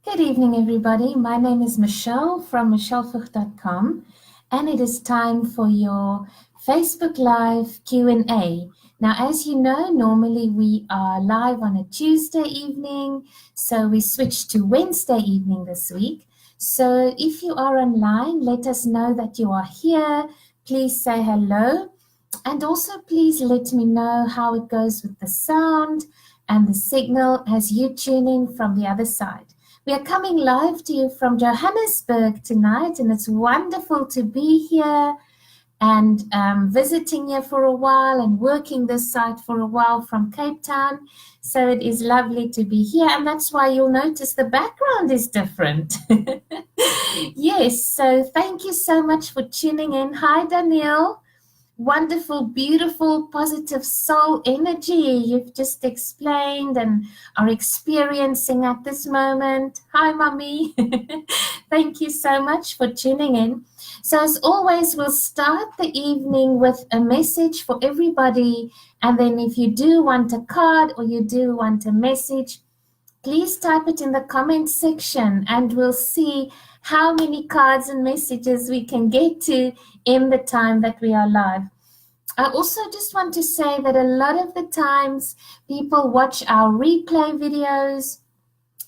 Good evening, everybody. My name is Michelle from michellevucht.com, and it is time for your Facebook Live Q&A. Now, as you know, normally we are live on a Tuesday evening, so we switched to Wednesday evening this week. So if you are online, let us know that you are here. Please say hello, and also please let me know how it goes with the sound and the signal as you tune in from the other side. We are coming live to you from Johannesburg tonight, and it's wonderful to be here and visiting here for a while and working this site for a while from Cape Town. So it is lovely to be here, and that's why you'll notice the background is different. Yes, so thank you so much for tuning in. Hi, Danielle. Wonderful, beautiful, positive soul energy you've just explained and are experiencing at this moment. Hi, Mummy. Thank you so much for tuning in. So as always, we'll start the evening with a message for everybody. And then if you do want a card or you do want a message, please type it in the comment section and we'll see how many cards and messages we can get to in the time that we are live. I also just want to say that a lot of the times people watch our replay videos.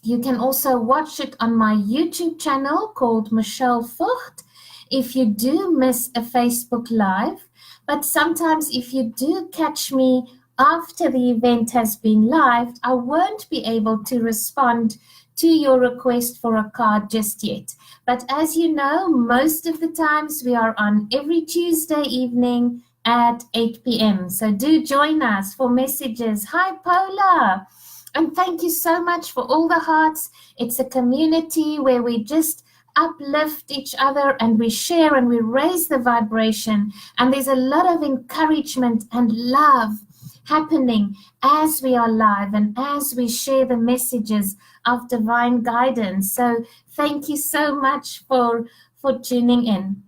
You can also watch it on my YouTube channel called Michelle Vucht if you do miss a Facebook Live. But sometimes if you do catch me after the event has been live, I won't be able to respond to your request for a card just yet. But as you know, most of the times we are on every Tuesday evening at 8 p.m. So do join us for messages. Hi, Paula. And thank you so much for all the hearts. It's a community where we just uplift each other and we share and we raise the vibration. And there's a lot of encouragement and love happening as we are live and as we share the messages of divine guidance. So thank you so much for tuning in.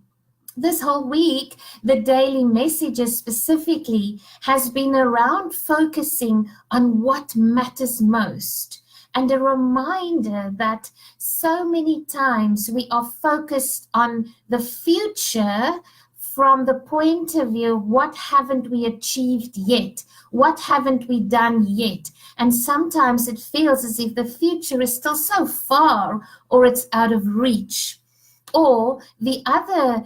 This whole week, the daily messages specifically has been around focusing on what matters most. And a reminder that so many times we are focused on the future from the point of view, what haven't we achieved yet? What haven't we done yet? And sometimes it feels as if the future is still so far or it's out of reach. Or the other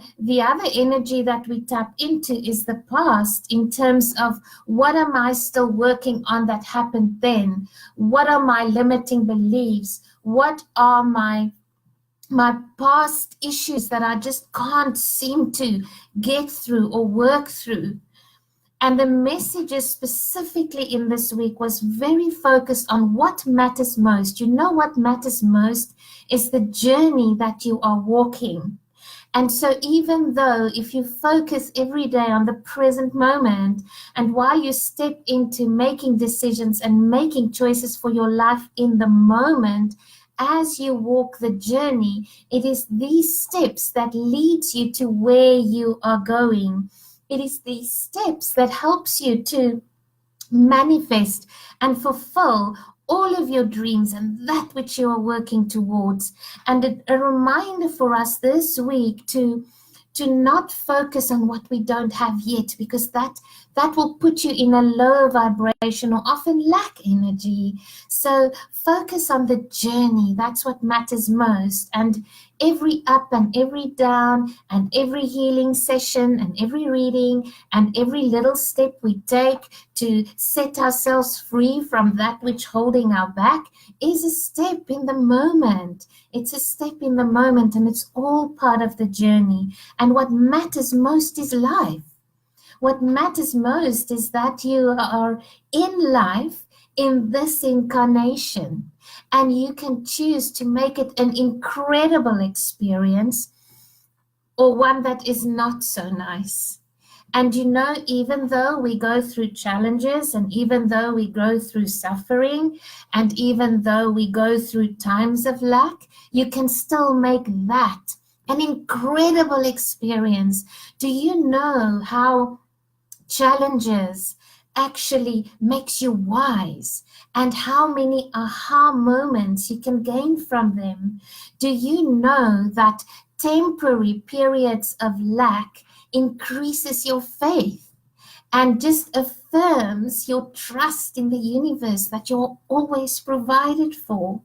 energy that we tap into is the past in terms of what am I still working on that happened then? What are my limiting beliefs? What are my past issues that I just can't seem to get through or work through? And the messages specifically in this week was very focused on what matters most. You know what matters most is the journey that you are walking. And so even though if you focus every day on the present moment and while you step into making decisions and making choices for your life in the moment, as you walk the journey, it is these steps that leads you to where you are going. It is these steps that helps you to manifest and fulfill all of your dreams and that which you are working towards. And a reminder for us this week to not focus on what we don't have yet, because that will put you in a lower vibration or often lack energy. So focus on the journey. That's what matters most. And every up and every down and every healing session and every reading and every little step we take to set ourselves free from that which holding our back is a step in the moment. It's a step in the moment, and it's all part of the journey. And what matters most is life. What matters most is that you are in life in this incarnation, and you can choose to make it an incredible experience or one that is not so nice. And you know, even though we go through challenges and even though we go through suffering and even though we go through times of lack, you can still make that an incredible experience. Do you know how challenges actually makes you wise, and how many aha moments you can gain from them. Do you know that temporary periods of lack increases your faith and just affirms your trust in the universe that you're always provided for?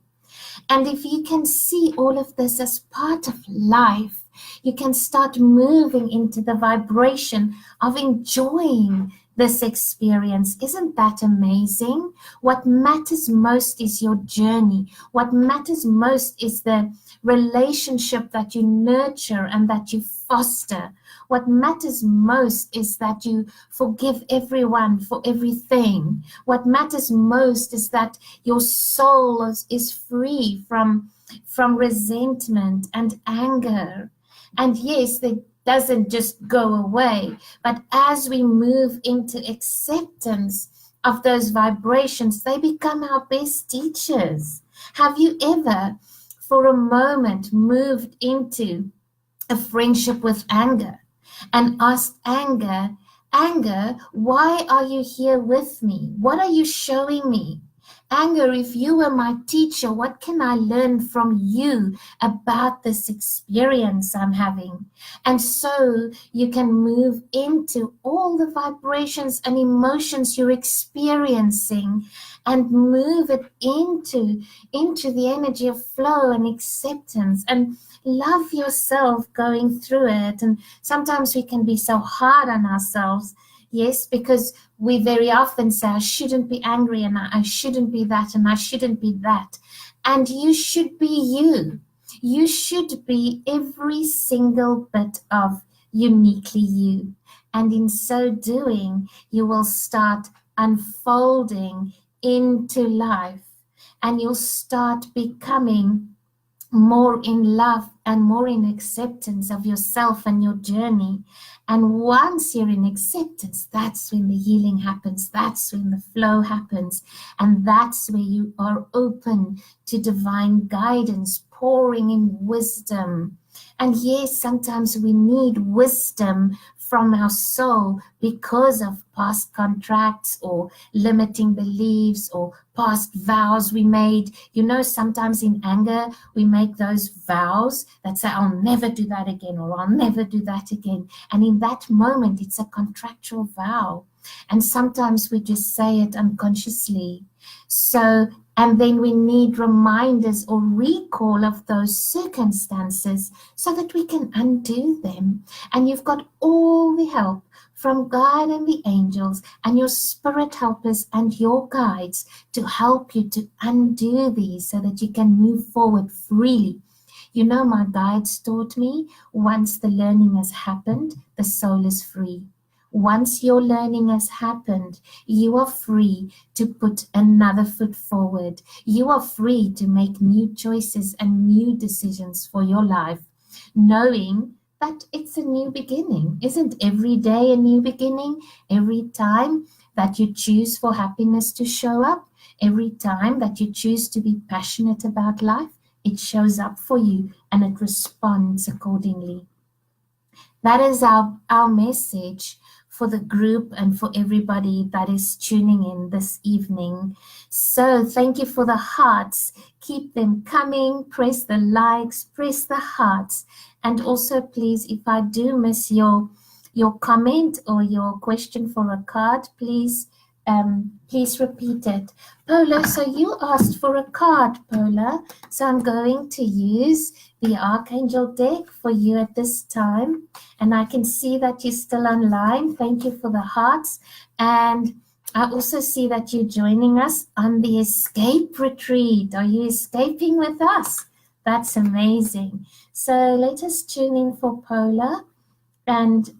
And if you can see all of this as part of life, you can start moving into the vibration of enjoying this experience. Isn't that amazing? What matters most is your journey. What matters most is the relationship that you nurture and that you foster. What matters most is that you forgive everyone for everything. What matters most is that your soul is free from resentment and anger. And yes, they doesn't just go away, but as we move into acceptance of those vibrations, they become our best teachers. Have you ever, for a moment, moved into a friendship with anger and asked anger, "Anger, why are you here with me? What are you showing me? Anger, if you were my teacher, what can I learn from you about this experience I'm having?" And so you can move into all the vibrations and emotions you're experiencing and move it into the energy of flow and acceptance and love yourself going through it. And sometimes we can be so hard on ourselves. Yes, because we very often say, I shouldn't be angry and I shouldn't be that and I shouldn't be that. And you should be you. You should be every single bit of uniquely you. And in so doing, you will start unfolding into life and you'll start becoming more in love and more in acceptance of yourself and your journey. And once you're in acceptance, that's when the healing happens, that's when the flow happens, and that's where you are open to divine guidance, pouring in wisdom. And yes, sometimes we need wisdom from our soul because of past contracts or limiting beliefs or past vows we made. You know, sometimes in anger, we make those vows that say, I'll never do that again, or I'll never do that again. And in that moment, it's a contractual vow. And sometimes we just say it unconsciously. So, and then we need reminders or recall of those circumstances so that we can undo them. And you've got all the help from God and the angels and your spirit helpers and your guides to help you to undo these so that you can move forward freely. You know, my guides taught me, once the learning has happened, the soul is free. Once your learning has happened, you are free to put another foot forward. You are free to make new choices and new decisions for your life, knowing that it's a new beginning. Isn't every day a new beginning? Every time that you choose for happiness to show up, every time that you choose to be passionate about life, it shows up for you and it responds accordingly. That is our message for the group and for everybody that is tuning in this evening. So thank you for the hearts. Keep them coming. Press the likes, press the hearts. And also, please, if I do miss your comment or your question for a card, please repeat it. Paula, so you asked for a card, Paula. So I'm going to use the Archangel deck for you at this time. And I can see that you're still online. Thank you for the hearts. And I also see that you're joining us on the escape retreat. Are you escaping with us? That's amazing. So let us tune in for Paula and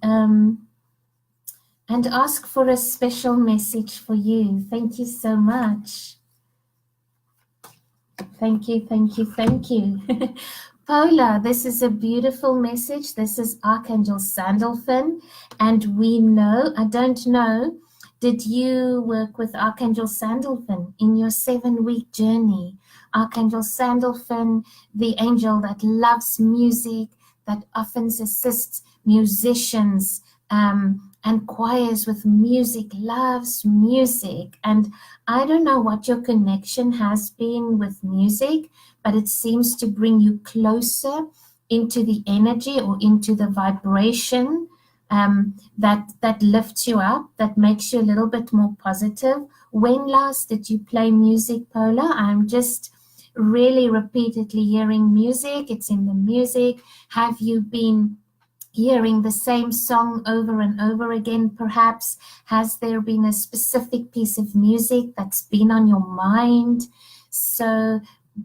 ask for a special message for you. Thank you so much. Thank you, thank you, thank you. Paula, this is a beautiful message. This is Archangel Sandalphon. And we know, I don't know, did you work with Archangel Sandalphon in your 7-week journey? Archangel Sandalphon, the angel that loves music, that often assists musicians and choirs with music, loves music. And I don't know what your connection has been with music, but it seems to bring you closer into the energy or into the vibration that lifts you up, that makes you a little bit more positive. When last did you play music, Paula? I'm just really repeatedly hearing music. It's in the music. Have you been hearing the same song over and over again, perhaps? Has there been a specific piece of music that's been on your mind? So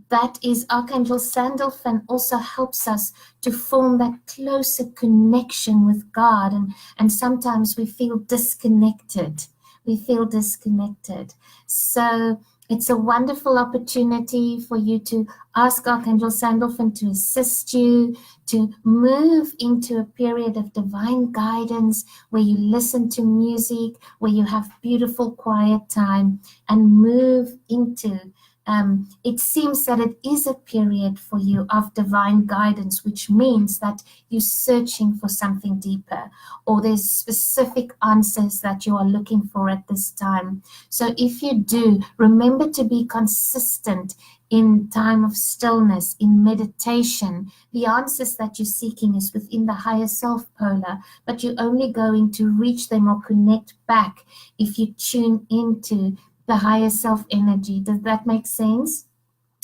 that is Archangel Sandalphon also helps us to form that closer connection with God. And sometimes we feel disconnected. We feel disconnected. So it's a wonderful opportunity for you to ask Archangel Sandalphon to assist you, to move into a period of divine guidance where you listen to music, where you have beautiful quiet time, and move into it seems that it is a period for you of divine guidance, which means that you're searching for something deeper, or there's specific answers that you are looking for at this time. So if you do, remember to be consistent in time of stillness, in meditation. The answers that you're seeking is within the higher self, Polar, but you're only going to reach them or connect back if you tune into the higher self energy. Does that make sense?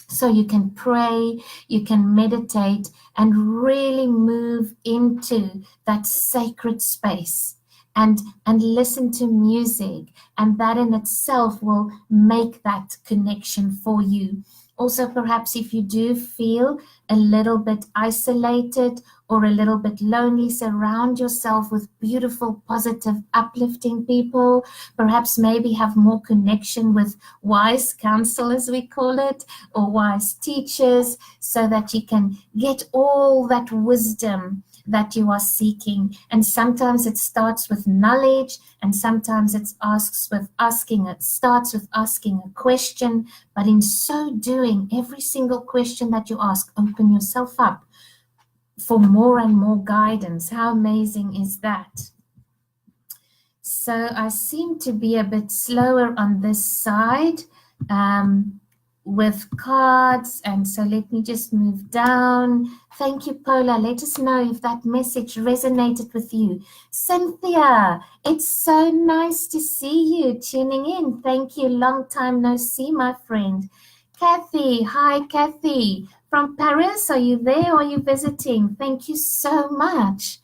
So you can pray, you can meditate, and really move into that sacred space and listen to music, and that in itself will make that connection for you. Also, perhaps if you do feel a little bit isolated or a little bit lonely, surround yourself with beautiful, positive, uplifting people. Perhaps maybe have more connection with wise counsel, as we call it, or wise teachers, so that you can get all that wisdom that you are seeking. And sometimes it starts with knowledge, and sometimes it starts with asking a question. But in so doing, every single question that you ask, open yourself up for more and more guidance. How amazing is that? So I seem to be a bit slower on this side with cards, and so let me just move down. Thank you, Paula. Let us know if that message resonated with you. Cynthia, it's so nice to see you tuning in. Thank you. Long time no see, my friend. Kathy, hi, Kathy. From Paris, are you there or are you visiting? Thank you so much.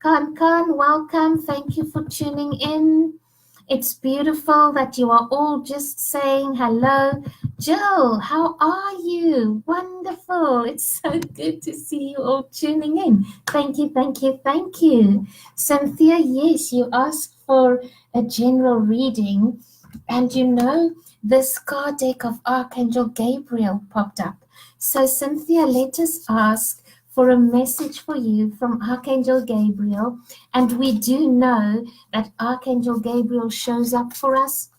Kan, welcome. Thank you for tuning in. It's beautiful that you are all just saying hello. Jill, how are you? Wonderful. It's so good to see you all tuning in. Thank you, thank you, thank you. Cynthia, yes, you asked for a general reading, and you know, this card deck of Archangel Gabriel popped up. So Cynthia, let us ask for a message for you from Archangel Gabriel. And we do know that Archangel Gabriel shows up for us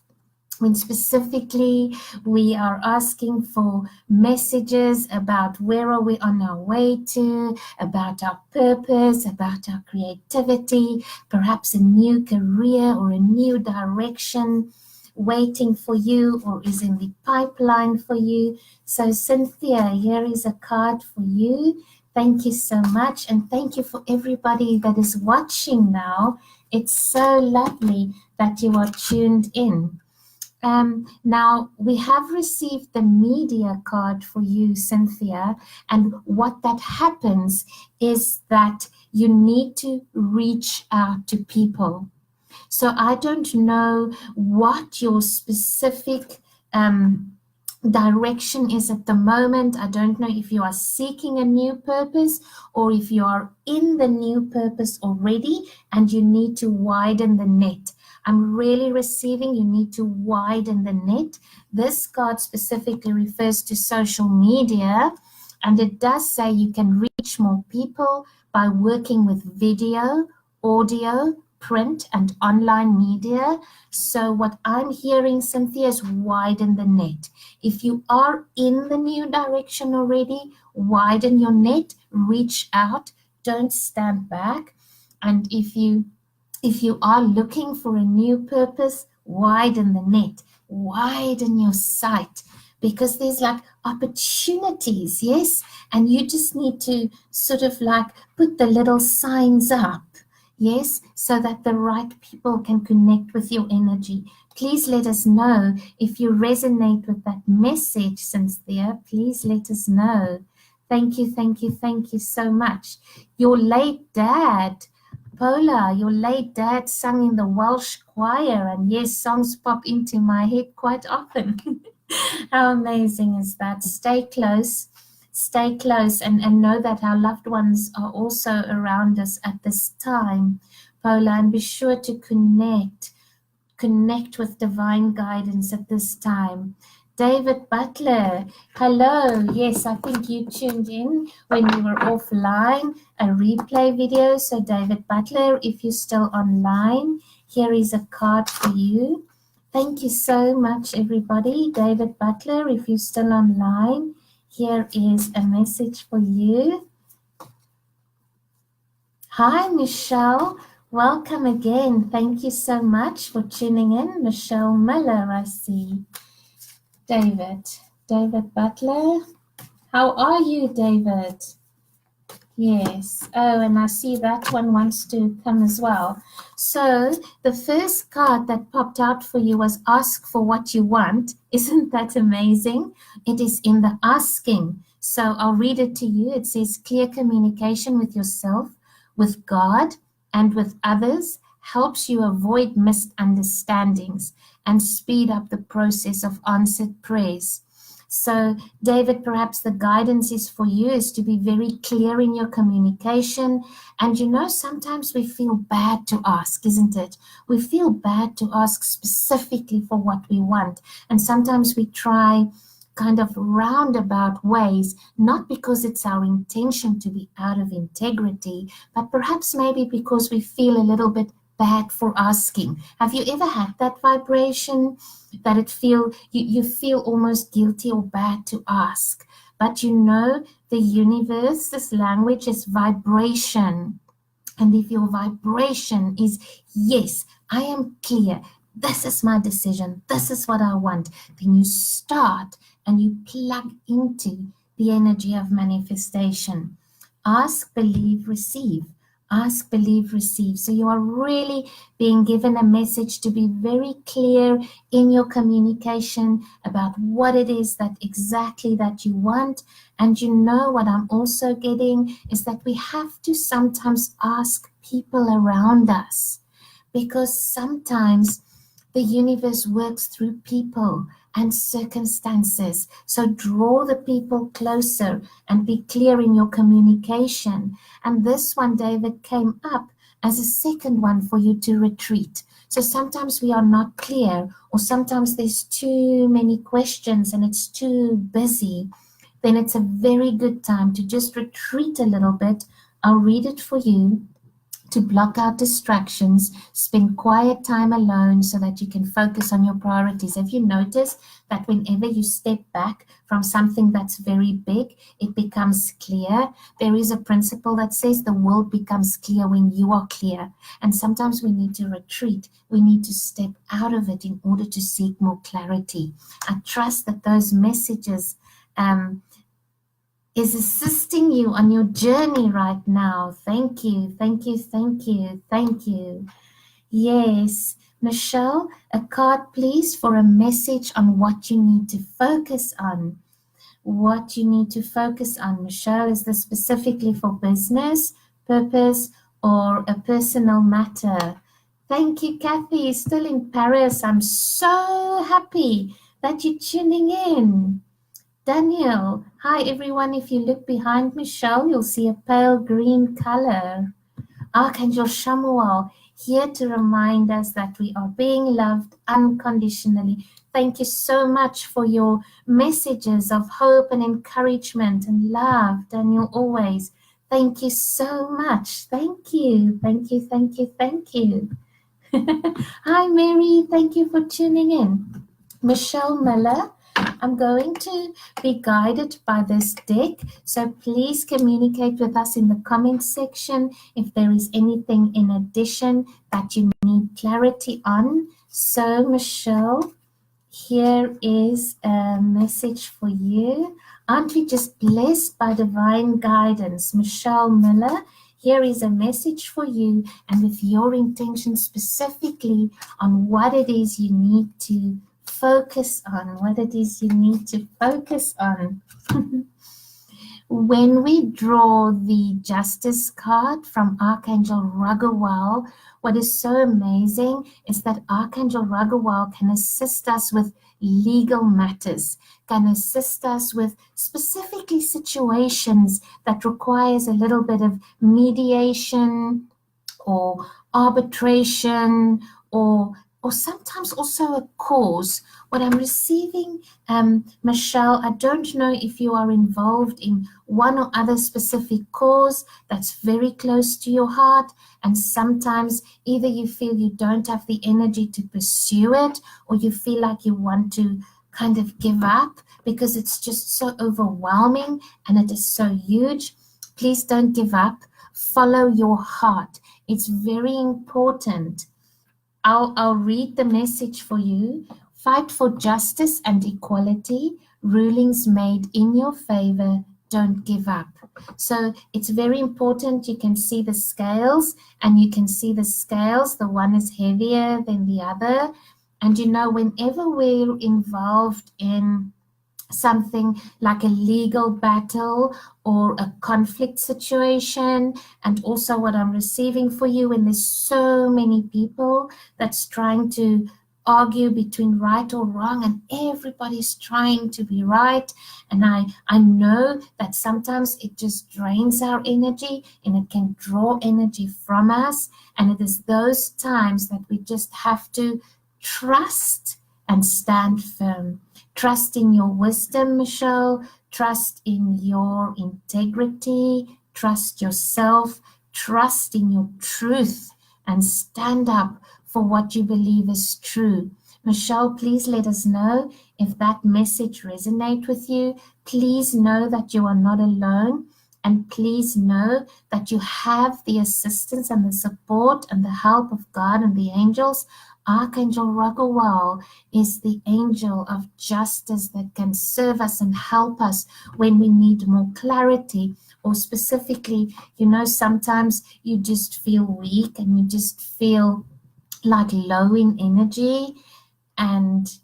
when specifically we are asking for messages about where are we on our way to, about our purpose, about our creativity, perhaps a new career or a new direction waiting for you or is in the pipeline for you. So Cynthia, here is a card for you. Thank you so much, and thank you for everybody that is watching now. It's so lovely that you are tuned in. Now, we have received the media card for you, Cynthia, and what that happens is that you need to reach out to people. So I don't know what your specific direction is at the moment. I don't know if you are seeking a new purpose or if you are in the new purpose already and you need to widen the net. I'm really receiving you need to widen the net. This card specifically refers to social media, and it does say you can reach more people by working with video, audio, print, and online media. So what I'm hearing, Cynthia, is widen the net. If you are in the new direction already, widen your net, reach out, don't stand back. And if you If you are looking for a new purpose, widen the net, widen your sight, because there's like opportunities, yes? And you just need to sort of like put the little signs up, yes, so that the right people can connect with your energy. Please let us know if you resonate with that message, Cynthia. Please let us know. Thank you, thank you, thank you so much. Your late dad, Paula, your late dad sang in the Welsh choir, and yes, songs pop into my head quite often. How amazing is that? Stay close, and know that our loved ones are also around us at this time, Paula, and be sure to connect with divine guidance at this time. David Butler, hello. Yes, I think you tuned in when we were offline, a replay video. So, David Butler, if you're still online, here is a card for you. Thank you so much, everybody. David Butler, if you're still online, here is a message for you. Hi, Michelle. Welcome again. Thank you so much for tuning in. Michelle Miller, I see. David Butler. How are you, David? Yes. Oh, and I see that one wants to come as well. So the first card that popped out for you was ask for what you want. Isn't that amazing? It is in the asking. So I'll read it to you. It says clear communication with yourself, with God, and with others helps you avoid misunderstandings and speed up the process of answered prayers. So, David, perhaps the guidance is for you is to be very clear in your communication. And sometimes we feel bad to ask, isn't it? We feel bad to ask specifically for what we want. And sometimes we try kind of roundabout ways, not because it's our intention to be out of integrity, but perhaps maybe because we feel a little bit bad for asking. Have you ever had that vibration that you feel almost guilty or bad to ask? But the universe, this language is vibration. And if your vibration is, yes, I am clear, this is my decision, this is what I want, then you start and you plug into the energy of manifestation. Ask, believe, receive. Ask, believe, receive. So you are really being given a message to be very clear in your communication about what it is that exactly that you want. And what I'm also getting is that we have to sometimes ask people around us, because sometimes the universe works through people and circumstances. So draw the people closer and be clear in your communication. And this one, David, came up as a second one for you to retreat. So sometimes we are not clear, or sometimes there's too many questions and it's too busy. Then it's a very good time to just retreat a little bit. I'll read it for you. To block out distractions, spend quiet time alone so that you can focus on your priorities. Have you noticed that whenever you step back from something that's very big, it becomes clear? There is a principle that says the world becomes clear when you are clear. And sometimes we need to retreat. We need to step out of it in order to seek more clarity. I trust that those messages is assisting you on your journey right now. Thank you, thank you, thank you, thank you. Yes, Michelle, a card please for a message on what you need to focus on. What you need to focus on, Michelle, is this specifically for business, purpose, or a personal matter? Thank you, Kathy, still in Paris. I'm so happy that you're tuning in. Daniel, hi everyone. If you look behind Michelle, you'll see a pale green color. Archangel Shamuel, here to remind us that we are being loved unconditionally. Thank you so much for your messages of hope and encouragement and love, Daniel, always. Thank you so much. Thank you, thank you, thank you, thank you. Hi, Mary. Thank you for tuning in. Michelle Miller, I'm going to be guided by this deck, so please communicate with us in the comment section if there is anything in addition that you need clarity on. So, Michelle, here is a message for you. Aren't we just blessed by divine guidance? Michelle Miller, here is a message for you, and with your intention specifically on what it is you need to focus on, what it is you need to focus on. When we draw the Justice card from Archangel Raguel, what is so amazing is that Archangel Raguel can assist us with legal matters, can assist us with specifically situations that requires a little bit of mediation or arbitration or sometimes also a cause. What I'm receiving, Michelle, I don't know if you are involved in one or other specific cause that's very close to your heart, and sometimes either you feel you don't have the energy to pursue it, or you feel like you want to kind of give up because it's just so overwhelming and it is so huge. Please don't give up. Follow your heart. It's very important. I'll read the message for you. Fight for justice and equality. Rulings made in your favor. Don't give up. So it's very important. You can see the scales, and you can see the scales. The one is heavier than the other. And you know, whenever we're involved in something like a legal battle or a conflict situation, and also what I'm receiving for you when there's so many people that's trying to argue between right or wrong, and everybody's trying to be right, and I know that sometimes it just drains our energy and it can draw energy from us, and it is those times that we just have to trust and stand firm. Trust in your wisdom, Michelle. Trust in your integrity. Trust yourself. Trust in your truth, and stand up for what you believe is true. Michelle, please let us know if that message resonates with you. Please know that you are not alone. And please know that you have the assistance and the support and the help of God and the angels. Archangel Raguel is the angel of justice that can serve us and help us when we need more clarity, or specifically, you know, sometimes you just feel weak and you just feel like low in energy, and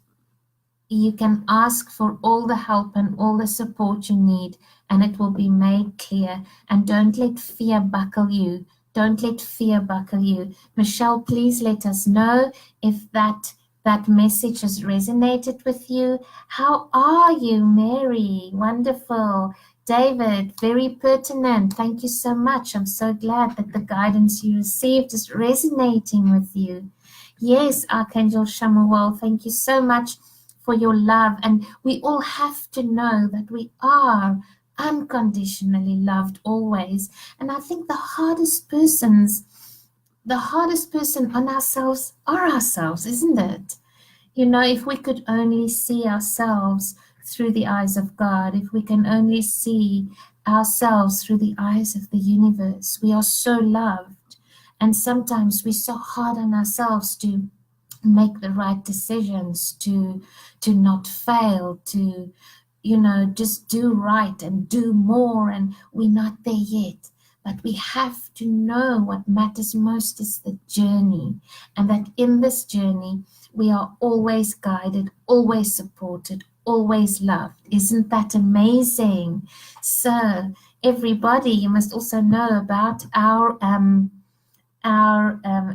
you can ask for all the help and all the support you need, and it will be made clear. And don't let fear buckle you. Don't let fear buckle you. Michelle, please let us know if that message has resonated with you. How are you, Mary? Wonderful. David, very pertinent. Thank you so much. I'm so glad that the guidance you received is resonating with you. Yes, Archangel Shamuel, thank you so much for your love. And we all have to know that we are unconditionally loved always. And I think the hardest person on ourselves are ourselves, isn't it? You know, if we could only see ourselves through the eyes of God, if we can only see ourselves through the eyes of the universe, we are so loved. And sometimes we're so hard on ourselves to make the right decisions, to not fail, to, you know, just do right and do more, and we're not there yet. But we have to know what matters most is the journey, and that in this journey we are always guided, always supported, always loved. Isn't that amazing? So everybody, you must also know about our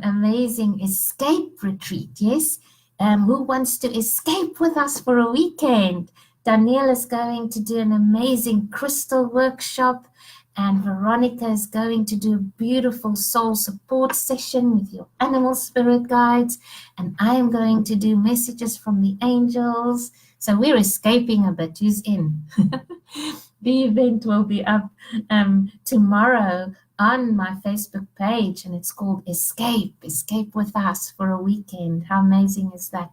amazing escape retreat. Yes, who wants to escape with us for a weekend? Danielle is going to do an amazing crystal workshop, and Veronica is going to do a beautiful soul support session with your animal spirit guides, and I am going to do messages from the angels. So we're escaping a bit. Who's in? The event will be up tomorrow on my Facebook page, and it's called Escape with Us for a Weekend. How amazing is that?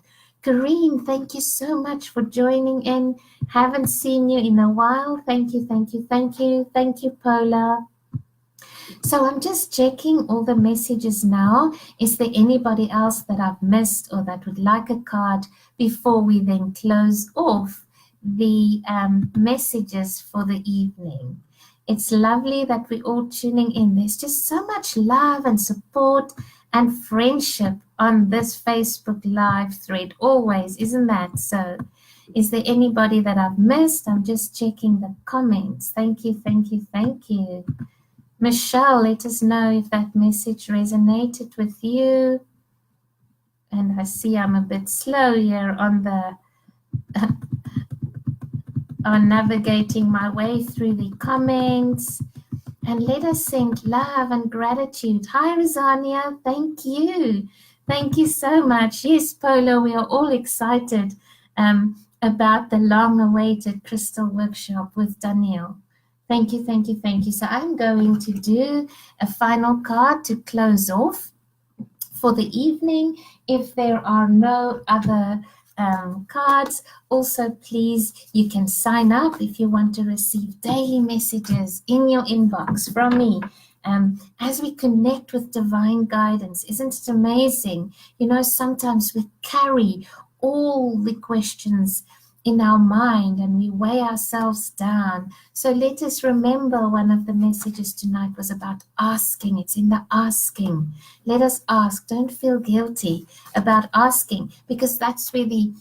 Kareem, thank you so much for joining in. Haven't seen you in a while. Thank you, thank you, thank you. Thank you, Paula. So I'm just checking all the messages now. Is there anybody else that I've missed or that would like a card before we then close off the messages for the evening? It's lovely that we're all tuning in. There's just so much love and support and friendship on this Facebook Live thread always, isn't that so? Is there anybody that I've missed? I'm just checking the comments. Thank you, thank you, thank you. Michelle, let us know if that message resonated with you. And I see I'm a bit slow here on the on navigating my way through the comments. And let us send love and gratitude. Hi, Rosania. Thank you. Thank you so much. Yes, Polo, we are all excited about the long-awaited crystal workshop with Danielle. Thank you, thank you, thank you. So I'm going to do a final card to close off for the evening. If there are no other cards, also please, you can sign up if you want to receive daily messages in your inbox from me. As we connect with divine guidance, isn't it amazing? You know, sometimes we carry all the questions in our mind and we weigh ourselves down. So let us remember one of the messages tonight was about asking. It's in the asking. Let us ask. Don't feel guilty about asking, because that's where the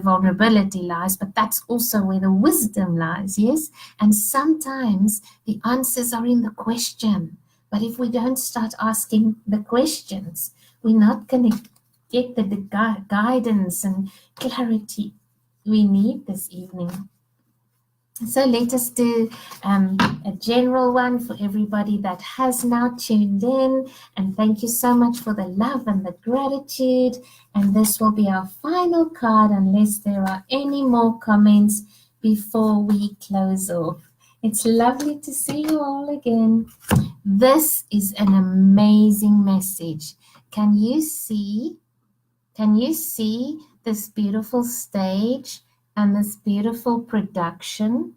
vulnerability lies, but that's also where the wisdom lies, yes? And sometimes the answers are in the question. But if we don't start asking the questions, we're not going to get the guidance and clarity we need this evening. So let us do a general one for everybody that has now tuned in. And thank you so much for the love and the gratitude. And this will be our final card unless there are any more comments before we close off. It's lovely to see you all again. This is an amazing message. Can you see this beautiful stage and this beautiful production?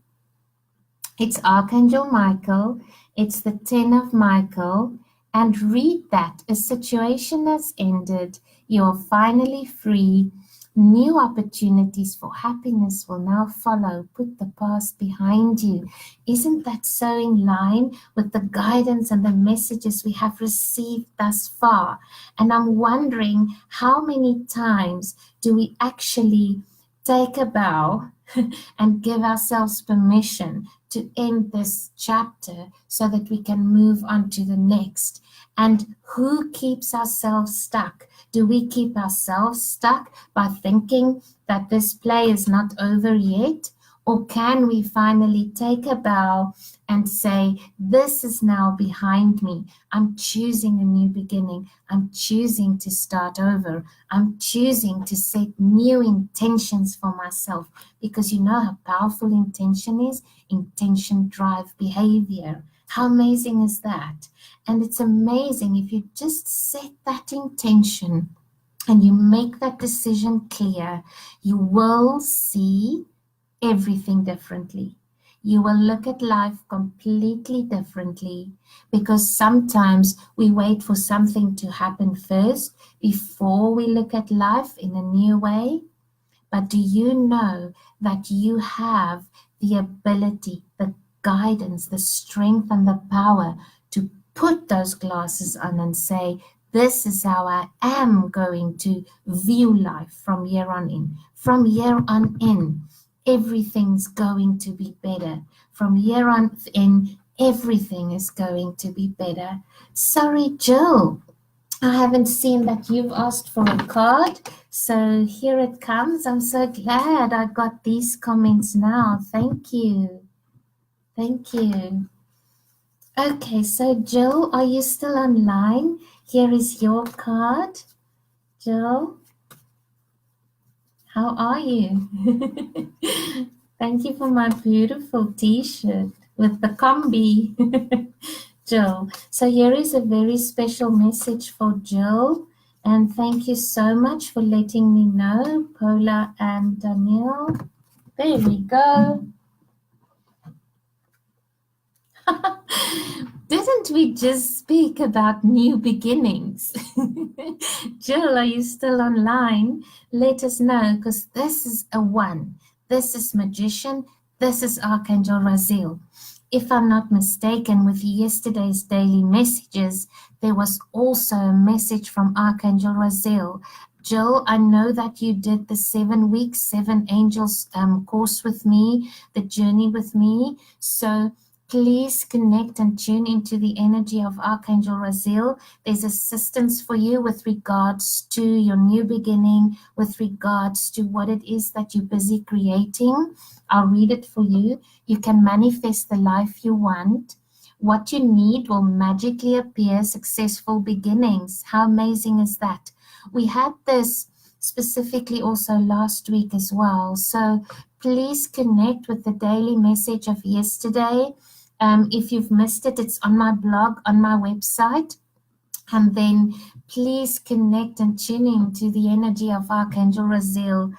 It's Archangel Michael. It's the 10 of Michael. And read that. A situation has ended. You're finally free. New opportunities for happiness will now follow. Put the past behind you. Isn't that so in line with the guidance and the messages we have received thus far? And I'm wondering, how many times do we actually take a bow and give ourselves permission to end this chapter so that we can move on to the next? And who keeps ourselves stuck? Do we keep ourselves stuck by thinking that this play is not over yet? Or can we finally take a bow and say, this is now behind me. I'm choosing a new beginning. I'm choosing to start over. I'm choosing to set new intentions for myself. Because you know how powerful intention is? Intention drives behavior. How amazing is that? And it's amazing if you just set that intention and you make that decision clear, you will see everything differently. You will look at life completely differently, because sometimes we wait for something to happen first before we look at life in a new way. But do you know that you have the ability, the guidance, the strength and the power to put those glasses on and say, this is how I am going to view life from here on in. From here on in, everything's going to be better. From here on in, everything is going to be better. Sorry, Jill, I haven't seen that you've asked for a card. So here it comes. I'm so glad I got these comments now. Thank you. Thank you. Okay, so Jill, are you still online? Here is your card. Jill, how are you? Thank you for my beautiful t-shirt with the combi. Jill. So here is a very special message for Jill. And thank you so much for letting me know, Paula and Danielle. There we go. Didn't we just speak about new beginnings? Jill, are you still online? Let us know, because this is a one. This is Magician. This is Archangel Raziel. If I'm not mistaken, with yesterday's daily messages, there was also a message from Archangel Raziel. Jill, I know that you did the 7 weeks, 7 angels course with me, the journey with me. So please connect and tune into the energy of Archangel Raziel. There's assistance for you with regards to your new beginning, with regards to what it is that you're busy creating. I'll read it for you. You can manifest the life you want. What you need will magically appear. Successful beginnings. How amazing is that? We had this specifically also last week as well. So please connect with the daily message of yesterday. If you've missed it, it's on my blog, on my website. And then please connect and tune in to the energy of Archangel Raziel,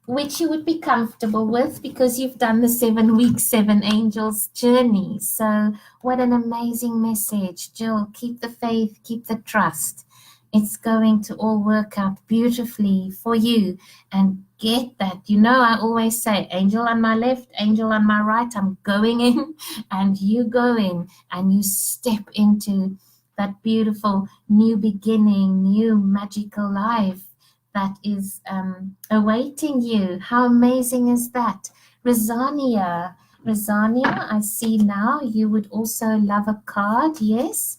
which you would be comfortable with because you've done the 7 weeks, 7 angels journey. So what an amazing message. Jill, keep the faith, keep the trust. It's going to all work out beautifully for you. And get that. You know, I always say, angel on my left, angel on my right. I'm going in and you go in and you step into that beautiful new beginning, new magical life that is awaiting you. How amazing is that? Rosania, I see now you would also love a card, yes?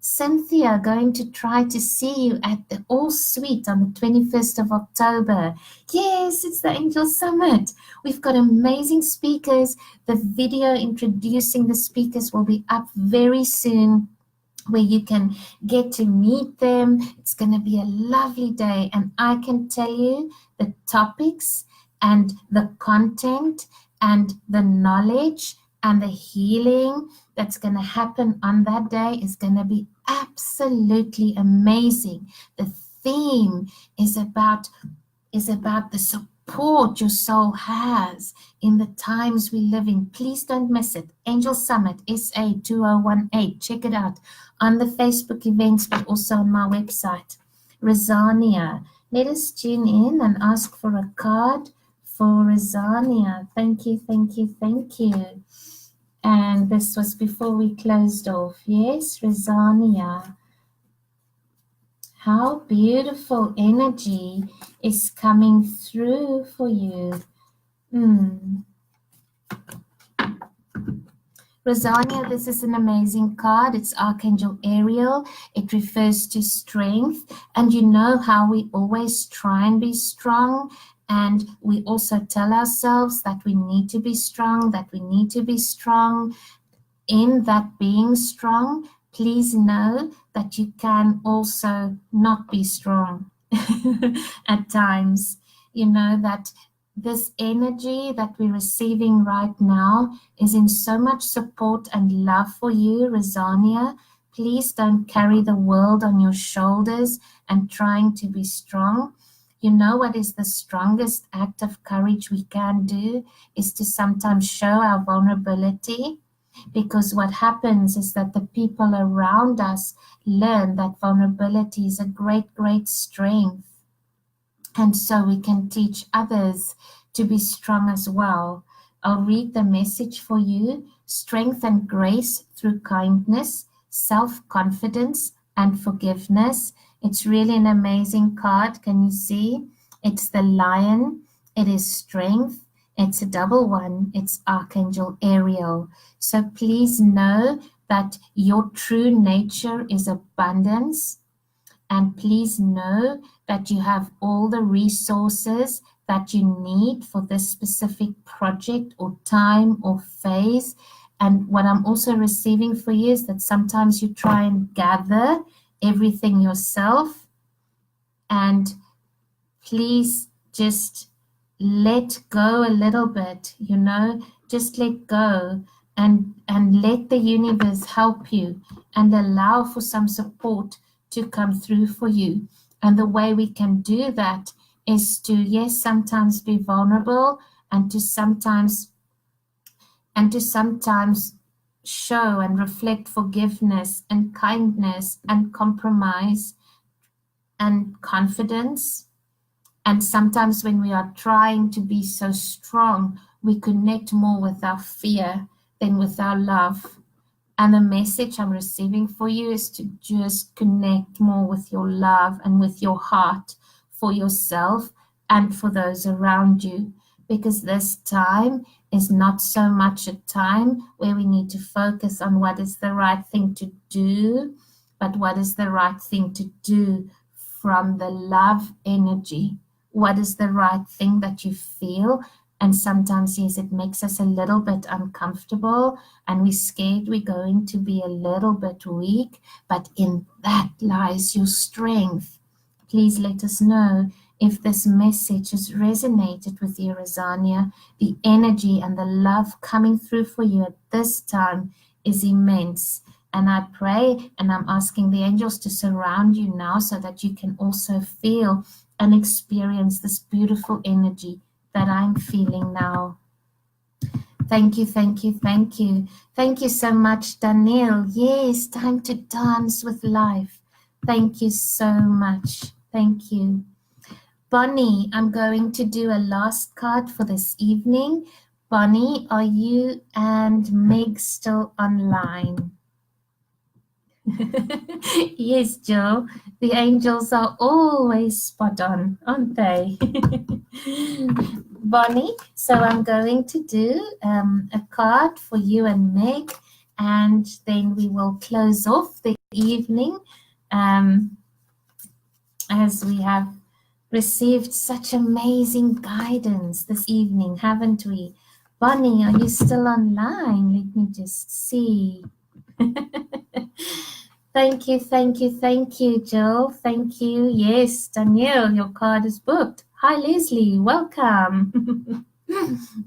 Cynthia, going to try to see you at the All Suite on the 21st of October. Yes, it's the Angel Summit. We've got amazing speakers. The video introducing the speakers will be up very soon, where you can get to meet them. It's going to be a lovely day. And I can tell you the topics and the content and the knowledge and the healing that's going to happen on that day is going to be absolutely amazing. The theme is about the support your soul has in the times we live in. Please don't miss it. Angel Summit SA 2018. Check it out on the Facebook events, but also on my website. Rosania, let us tune in and ask for a card for Rosania. Thank you, thank you, thank you. And this was before we closed off. Yes, Rosania. How beautiful energy is coming through for you. Rosania, this is an amazing card. It's Archangel Ariel. It refers to strength. And you know how we always try and be strong. And we also tell ourselves that we need to be strong, that we need to be strong. In that being strong, please know that you can also not be strong at times. You know that this energy that we're receiving right now is in so much support and love for you, Rosania. Please don't carry the world on your shoulders and trying to be strong. You know what is the strongest act of courage we can do is to sometimes show our vulnerability. Because what happens is that the people around us learn that vulnerability is a great, great strength. And so we can teach others to be strong as well. I'll read the message for you. Strength and grace through kindness, self-confidence, and forgiveness. It's really an amazing card. Can you see? It's the lion. It is strength. It's a double one. It's Archangel Ariel. So please know that your true nature is abundance. And please know that you have all the resources that you need for this specific project or time or phase. And what I'm also receiving for you is that sometimes you try and gather everything yourself. And please just let go a little bit, you know, just let go and let the universe help you and allow for some support to come through for you. And the way we can do that is to, yes, sometimes be vulnerable, and to sometimes show and reflect forgiveness and kindness and compromise and confidence. And sometimes when we are trying to be so strong, we connect more with our fear than with our love. And the message I'm receiving for you is to just connect more with your love and with your heart for yourself and for those around you. Because this time is not so much a time where we need to focus on what is the right thing to do, but what is the right thing to do from the love energy. What is the right thing that you feel? And sometimes, yes, it makes us a little bit uncomfortable and we're scared we're going to be a little bit weak, but in that lies your strength. Please let us know if this message has resonated with you, Rosania. The energy and the love coming through for you at this time is immense. And I pray and I'm asking the angels to surround you now so that you can also feel and experience this beautiful energy that I'm feeling now. Thank you, thank you, thank you. Thank you so much, Danielle. Yes, time to dance with life. Thank you so much. Thank you. Bonnie, I'm going to do a last card for this evening. Bonnie, are you and Meg still online? Yes, Jill, the angels are always spot on, aren't they? Bonnie, so I'm going to do a card for you and Meg, and then we will close off the evening as we have received such amazing guidance this evening, haven't we? Bonnie, are you still online? Let me just see. Thank you, thank you, thank you, Jill. Thank you. Yes, Danielle, your card is booked. Hi, Leslie. Welcome.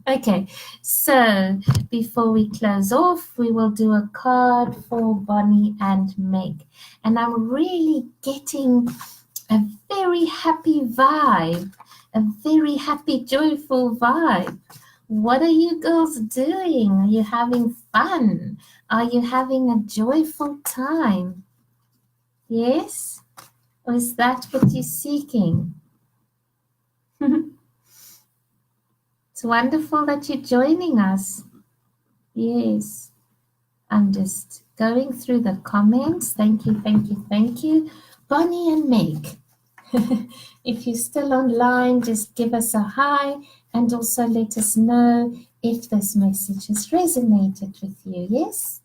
Okay, so before we close off, we will do a card for Bonnie and Meg. And I'm really getting a very happy vibe, a very happy, joyful vibe. What are you girls doing? Are you having fun? Are you having a joyful time? Yes? Or is that what you're seeking? It's wonderful that you're joining us. Yes. I'm just going through the comments. Thank you, thank you, thank you. Bonnie and Meg. If you're still online, just give us a hi and also let us know if this message has resonated with you, yes?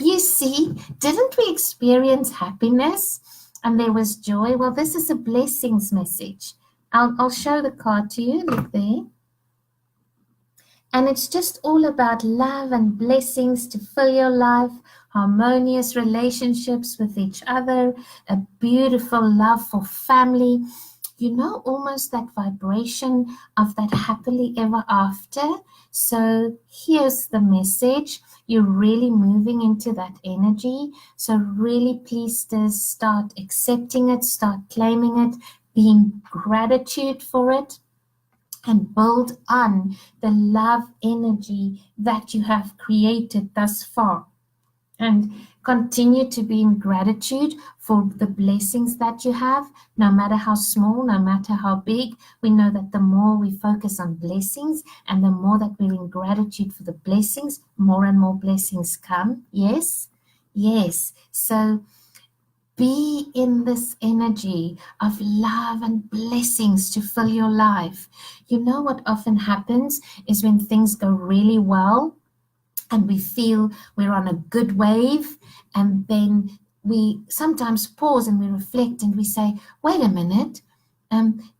You see, didn't we experience happiness and there was joy? Well, this is a blessings message. I'll show the card to you, look there. And it's just all about love and blessings to fill your life, harmonious relationships with each other, a beautiful love for family. You know, almost that vibration of that happily ever after. So here's the message. You're really moving into that energy. So really, please just start accepting it, start claiming it, being gratitude for it, and build on the love energy that you have created thus far. And continue to be in gratitude for the blessings that you have, no matter how small, no matter how big. We know that the more we focus on blessings and the more that we're in gratitude for the blessings, more and more blessings come. Yes? Yes. So be in this energy of love and blessings to fill your life. You know what often happens is when things go really well and we feel we're on a good wave, and then we sometimes pause and we reflect and we say, wait a minute,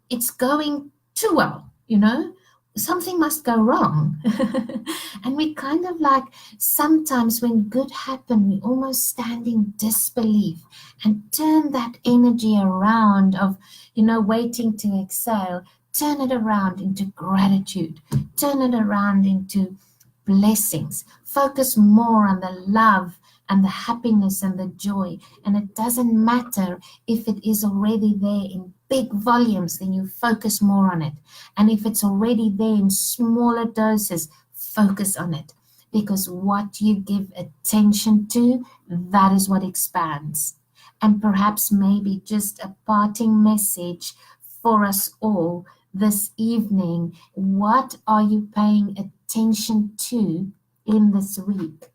it's going too well, you know? Something must go wrong. And we kind of like, sometimes when good happen, we almost stand in disbelief and turn that energy around of, you know, waiting to exhale, turn it around into gratitude, turn it around into blessings. Focus more on the love and the happiness and the joy. And it doesn't matter if it is already there in big volumes, then you focus more on it. And if it's already there in smaller doses, focus on it. Because what you give attention to, that is what expands. And perhaps maybe just a parting message for us all this evening. What are you paying attention to in this week?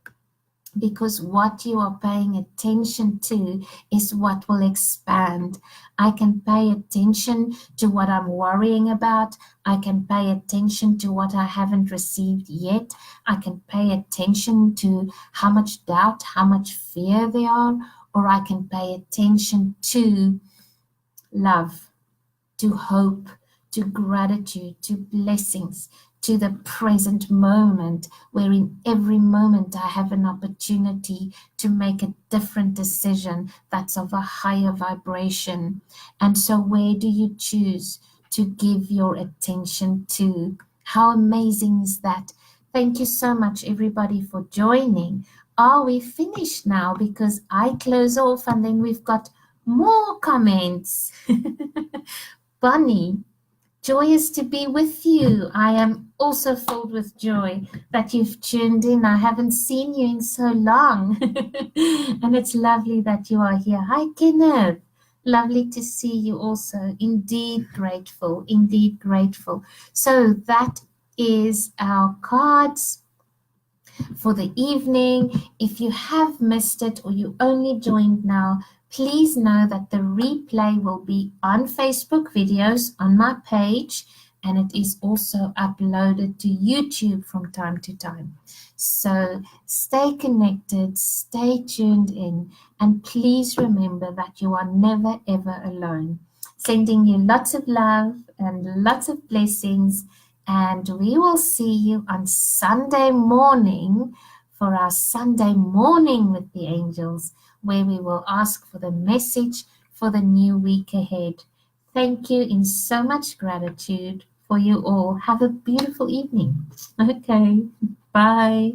Because what you are paying attention to is what will expand. I can pay attention to what I'm worrying about. I can pay attention to what I haven't received yet. I can pay attention to how much doubt, how much fear there are, or I can pay attention to love, to hope, to gratitude, to blessings, to the present moment, where in every moment I have an opportunity to make a different decision that's of a higher vibration. And so where do you choose to give your attention to? How amazing is that? Thank you so much, everybody, for joining. Are we finished now? Because I close off and then we've got more comments. Bunny, joyous to be with you. I am also filled with joy that you've tuned in. I haven't seen you in so long. And it's lovely that you are here. Hi, Kenneth. Lovely to see you also. Indeed grateful. Indeed grateful. So that is our cards for the evening. If you have missed it or you only joined now, please know that the replay will be on Facebook videos on my page, and it is also uploaded to YouTube from time to time. So stay connected, stay tuned in, and please remember that you are never ever alone. Sending you lots of love and lots of blessings, and we will see you on Sunday morning for our Sunday morning with the angels, where we will ask for the message for the new week ahead. Thank you in so much gratitude for you all. Have a beautiful evening. Okay, bye.